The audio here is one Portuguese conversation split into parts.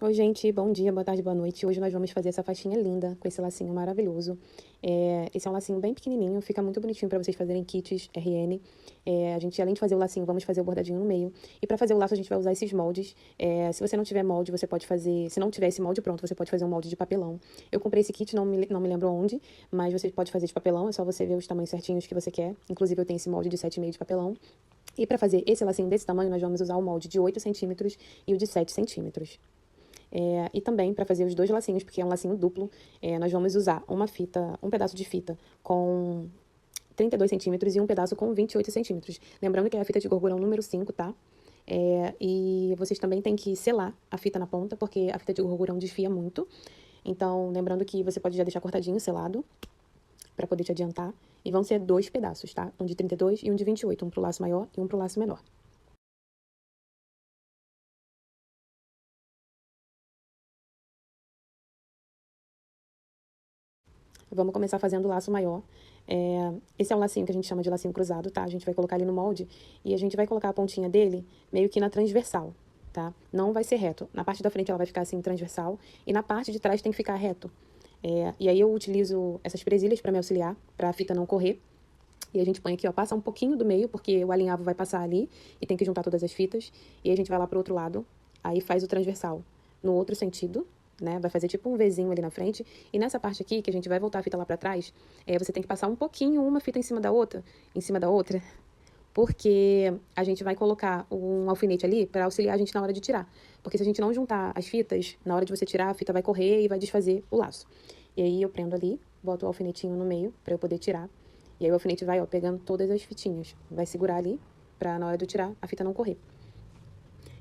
Oi, gente, bom dia, boa tarde, boa noite. Hoje nós vamos fazer essa faixinha linda com esse lacinho maravilhoso. Esse é um lacinho bem pequenininho, fica muito bonitinho para vocês fazerem kits RN. A gente, além de fazer o lacinho, vamos fazer o bordadinho no meio. E para fazer o laço, a gente vai usar esses moldes. Se você não tiver molde, você pode fazer... Se não tiver esse molde pronto, você pode fazer um molde de papelão. Eu comprei esse kit, não me lembro onde, mas você pode fazer de papelão, é só você ver os tamanhos certinhos que você quer. Inclusive, eu tenho esse molde de 7,5 de papelão. E para fazer esse lacinho desse tamanho, nós vamos usar o molde de 8 centímetros e o de 7 centímetros. E também, para fazer os dois lacinhos, porque é um lacinho duplo, nós vamos usar um pedaço de fita com 32 centímetros e um pedaço com 28 centímetros. Lembrando que é a fita de gorgurão número 5, tá? E vocês também têm que selar a fita na ponta, porque a fita de gorgurão desfia muito. Então, lembrando que você pode já deixar cortadinho, selado, para poder te adiantar. E vão ser dois pedaços, tá? Um de 32 e um de 28, um pro laço maior e um pro laço menor. Vamos começar fazendo o laço maior. Esse é um lacinho que a gente chama de lacinho cruzado, tá? A gente vai colocar ele no molde e a gente vai colocar a pontinha dele meio que na transversal, tá? Não vai ser reto. Na parte da frente ela vai ficar assim, transversal, e na parte de trás tem que ficar reto. E aí eu utilizo essas presilhas para me auxiliar, para a fita não correr. E a gente põe aqui, ó, passa um pouquinho do meio, porque o alinhavo vai passar ali e tem que juntar todas as fitas. E aí a gente vai lá pro outro lado, aí faz o transversal no outro sentido, né? Vai fazer tipo um Vzinho ali na frente. E nessa parte aqui, que a gente vai voltar a fita lá pra trás, você tem que passar um pouquinho uma fita em cima da outra, porque a gente vai colocar um alfinete ali para auxiliar a gente na hora de tirar. Porque se a gente não juntar as fitas, na hora de você tirar, a fita vai correr e vai desfazer o laço. E aí eu prendo ali, boto o alfinetinho no meio para eu poder tirar. E aí o alfinete vai, ó, pegando todas as fitinhas. Vai segurar ali pra na hora de eu tirar, a fita não correr.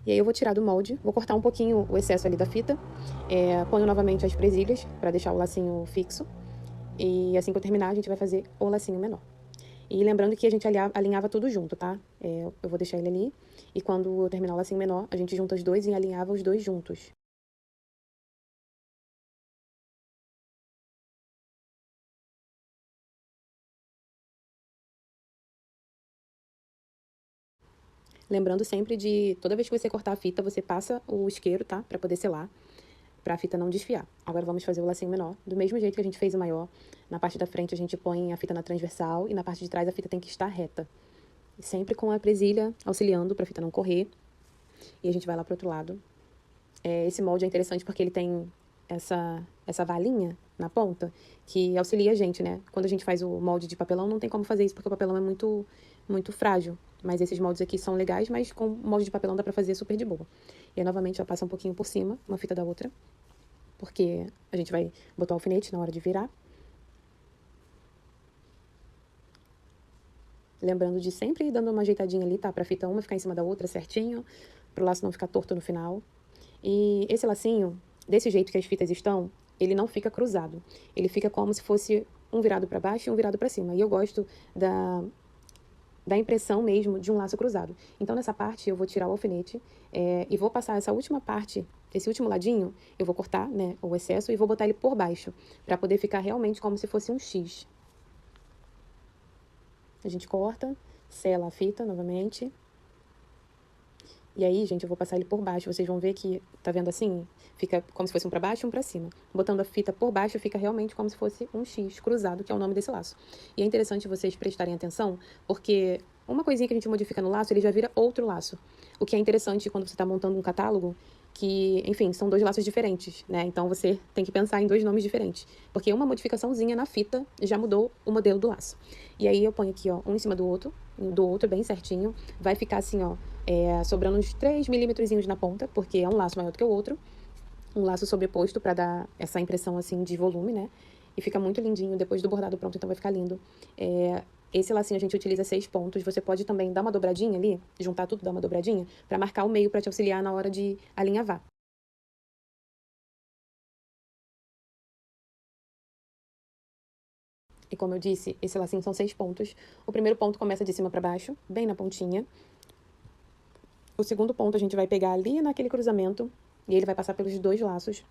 E aí eu vou tirar do molde, vou cortar um pouquinho o excesso ali da fita. Ponho novamente as presilhas pra deixar o lacinho fixo. E assim que eu terminar, a gente vai fazer o lacinho menor. E lembrando que a gente alinhava tudo junto, tá? Eu vou deixar ele ali. E quando eu terminar o lacinho menor, a gente junta os dois e alinhava os dois juntos. Lembrando sempre de, toda vez que você cortar a fita, você passa o isqueiro, tá? Pra poder selar, pra fita não desfiar. Agora vamos fazer o lacinho menor, do mesmo jeito que a gente fez o maior. Na parte da frente a gente põe a fita na transversal e na parte de trás a fita tem que estar reta. E sempre com a presilha auxiliando pra fita não correr. E a gente vai lá pro outro lado. Esse molde é interessante porque ele tem essa valinha na ponta que auxilia a gente, né? Quando a gente faz o molde de papelão, não tem como fazer isso porque o papelão é muito, muito frágil. Mas esses moldes aqui são legais, mas com molde de papelão dá pra fazer super de boa. E aí, novamente, já passa um pouquinho por cima, uma fita da outra, porque a gente vai botar o alfinete na hora de virar. Lembrando de sempre ir dando uma ajeitadinha ali, tá? Pra fita uma ficar em cima da outra certinho, pro laço não ficar torto no final. E esse lacinho, desse jeito que as fitas estão, ele não fica cruzado. Ele fica como se fosse um virado pra baixo e um virado pra cima. E eu gosto da impressão mesmo de um laço cruzado. Então, nessa parte, eu vou tirar o alfinete e vou passar essa última parte, esse último ladinho, eu vou cortar, né, o excesso e vou botar ele por baixo, pra poder ficar realmente como se fosse um X. A gente corta, sela a fita novamente. E aí, gente, eu vou passar ele por baixo. Vocês vão ver que, tá vendo assim? Fica como se fosse um pra baixo e um pra cima. Botando a fita por baixo, fica realmente como se fosse um X cruzado, que é o nome desse laço. E é interessante vocês prestarem atenção, porque uma coisinha que a gente modifica no laço, ele já vira outro laço. O que é interessante quando você tá montando um catálogo, que, enfim, são dois laços diferentes, né? Então você tem que pensar em dois nomes diferentes. Porque uma modificaçãozinha na fita já mudou o modelo do laço. E aí eu ponho aqui, ó, um em cima do outro bem certinho. Vai ficar assim, ó, sobrando uns 3 milímetrozinhos na ponta, porque é um laço maior do que o outro. Um laço sobreposto pra dar essa impressão, assim, de volume, né? E fica muito lindinho depois do bordado pronto, então vai ficar lindo. Esse lacinho a gente utiliza 6 pontos. Você pode também dar uma dobradinha ali, juntar tudo, dar uma dobradinha, pra marcar o meio pra te auxiliar na hora de alinhavar. E como eu disse, esse lacinho são 6 pontos. O primeiro ponto começa de cima pra baixo, bem na pontinha. O segundo ponto a gente vai pegar ali naquele cruzamento, e ele vai passar pelos dois laços.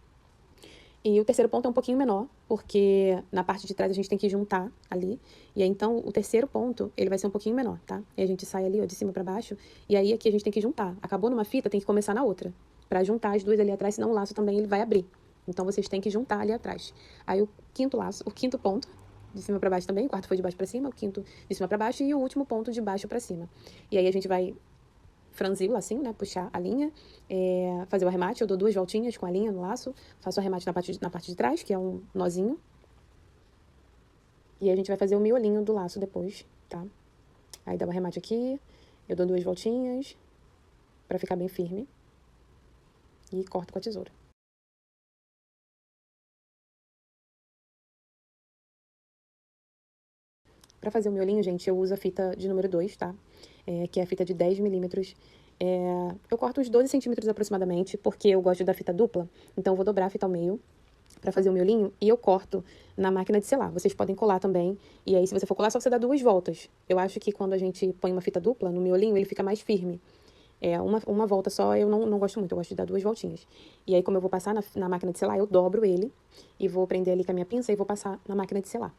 E o terceiro ponto é um pouquinho menor, porque na parte de trás a gente tem que juntar ali. E aí, então, o terceiro ponto, ele vai ser um pouquinho menor, tá? E a gente sai ali, ó, de cima pra baixo. E aí, aqui a gente tem que juntar. Acabou numa fita, tem que começar na outra. Pra juntar as duas ali atrás, senão o laço também ele vai abrir. Então, vocês têm que juntar ali atrás. Aí, o quinto laço, o quinto ponto, de cima pra baixo também. O quarto foi de baixo pra cima, o quinto de cima pra baixo. E o último ponto de baixo pra cima. E aí, a gente vai franzir o lacinho, né? Puxar a linha, fazer o arremate. Eu dou 2 voltinhas com a linha no laço, faço o arremate na parte de trás, que é um nozinho. E aí a gente vai fazer o miolinho do laço depois, tá? Aí dá o arremate aqui, eu dou 2 voltinhas pra ficar bem firme. E corto com a tesoura. Pra fazer o miolinho, gente, eu uso a fita de número 2, tá? Que é a fita de 10 milímetros. Eu corto uns 12 centímetros aproximadamente, porque eu gosto da fita dupla. Então, eu vou dobrar a fita ao meio pra fazer o miolinho e eu corto na máquina de selar. Vocês podem colar também. E aí, se você for colar, só você dá 2 voltas. Eu acho que quando a gente põe uma fita dupla no miolinho, ele fica mais firme. Uma volta só eu não gosto muito, eu gosto de dar 2 voltinhas. E aí, como eu vou passar na máquina de selar, eu dobro ele e vou prender ali com a minha pinça e vou passar na máquina de selar.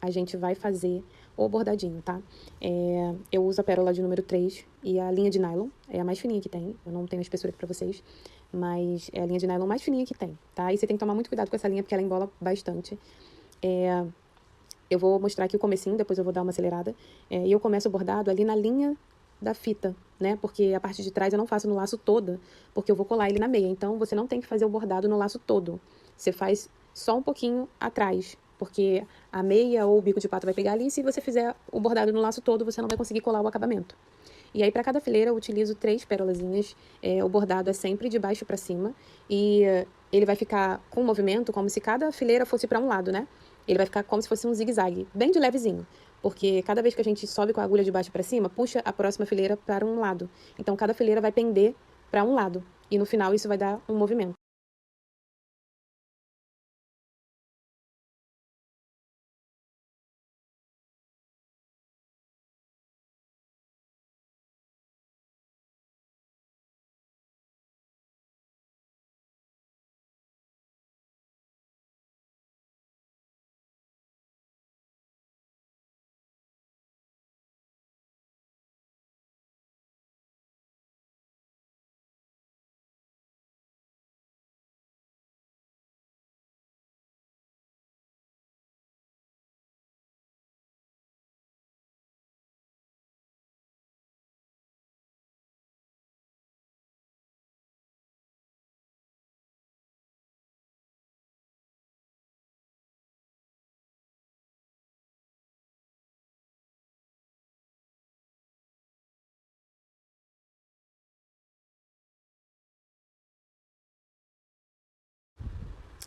A gente vai fazer o bordadinho, tá? Eu uso a pérola de número 3 e a linha de nylon, é a mais fininha que tem. Eu não tenho a espessura aqui pra vocês, mas é a linha de nylon mais fininha que tem, tá? E você tem que tomar muito cuidado com essa linha, porque ela embola bastante. Eu vou mostrar aqui o comecinho, depois eu vou dar uma acelerada. E eu começo o bordado ali na linha da fita, né? Porque a parte de trás eu não faço no laço toda, porque eu vou colar ele na meia. Então, você não tem que fazer o bordado no laço todo. Você faz só um pouquinho atrás, porque a meia ou o bico de pato vai pegar ali. E se você fizer o bordado no laço todo, você não vai conseguir colar o acabamento. E aí, para cada fileira, eu utilizo 3 pérolazinhas. O bordado é sempre de baixo para cima. E ele vai ficar com um movimento como se cada fileira fosse para um lado, né? Ele vai ficar como se fosse um zigue-zague, bem de levezinho. Porque cada vez que a gente sobe com a agulha de baixo para cima, puxa a próxima fileira para um lado. Então, cada fileira vai pender para um lado. E no final, isso vai dar um movimento.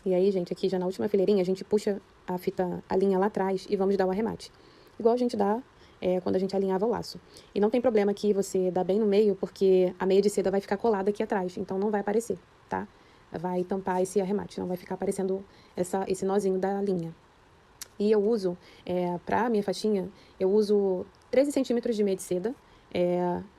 E aí, gente, aqui já na última fileirinha, a gente puxa a linha lá atrás e vamos dar o arremate. Igual a gente dá quando a gente alinhava o laço. E não tem problema que você dá bem no meio, porque a meia de seda vai ficar colada aqui atrás, então não vai aparecer, tá? Vai tampar esse arremate, não vai ficar aparecendo esse nozinho da linha. E eu uso, pra minha faixinha, eu uso 13 centímetros de meia de seda.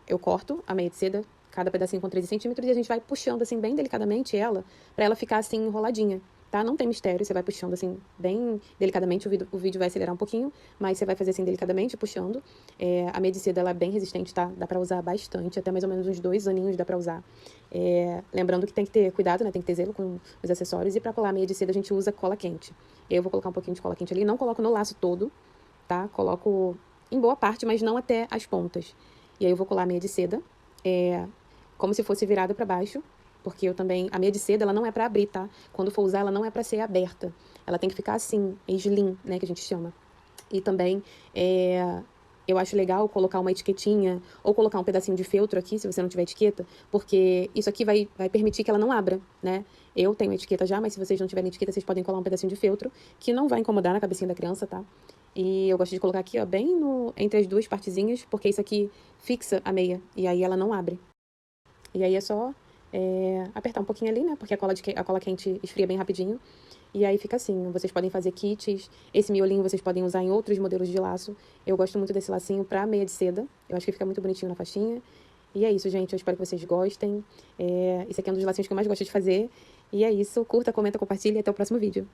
Eu corto a meia de seda, cada pedacinho com 13 centímetros, e a gente vai puxando, assim, bem delicadamente ela, pra ela ficar, assim, enroladinha, tá? Não tem mistério, você vai puxando, assim, bem delicadamente, o vídeo vai acelerar um pouquinho, mas você vai fazer, assim, delicadamente, puxando. A meia de seda, ela é bem resistente, tá? Dá pra usar bastante, até mais ou menos uns 2 aninhos dá pra usar. Lembrando que tem que ter cuidado, né? Tem que ter zelo com os acessórios, e pra colar a meia de seda, a gente usa cola quente. Eu vou colocar um pouquinho de cola quente ali, não coloco no laço todo, tá? Coloco em boa parte, mas não até as pontas. E aí eu vou colar a meia de seda, como se fosse virada para baixo, porque a meia de seda, ela não é para abrir, tá? Quando for usar, ela não é para ser aberta. Ela tem que ficar assim, slim, né, que a gente chama. E também, Eu acho legal colocar uma etiquetinha ou colocar um pedacinho de feltro aqui, se você não tiver etiqueta, porque isso aqui vai permitir que ela não abra, né? Eu tenho etiqueta já, mas se vocês não tiverem etiqueta, vocês podem colar um pedacinho de feltro, que não vai incomodar na cabecinha da criança, tá? E eu gosto de colocar aqui, ó, bem entre as duas partezinhas, porque isso aqui fixa a meia, e aí ela não abre. E aí é só apertar um pouquinho ali, né? Porque a cola quente esfria bem rapidinho. E aí fica assim, vocês podem fazer kits. Esse miolinho vocês podem usar em outros modelos de laço. Eu gosto muito desse lacinho pra meia de seda. Eu acho que fica muito bonitinho na faixinha. E é isso, gente. Eu espero que vocês gostem. Esse aqui é um dos lacinhos que eu mais gosto de fazer. E é isso. Curta, comenta, compartilha e até o próximo vídeo.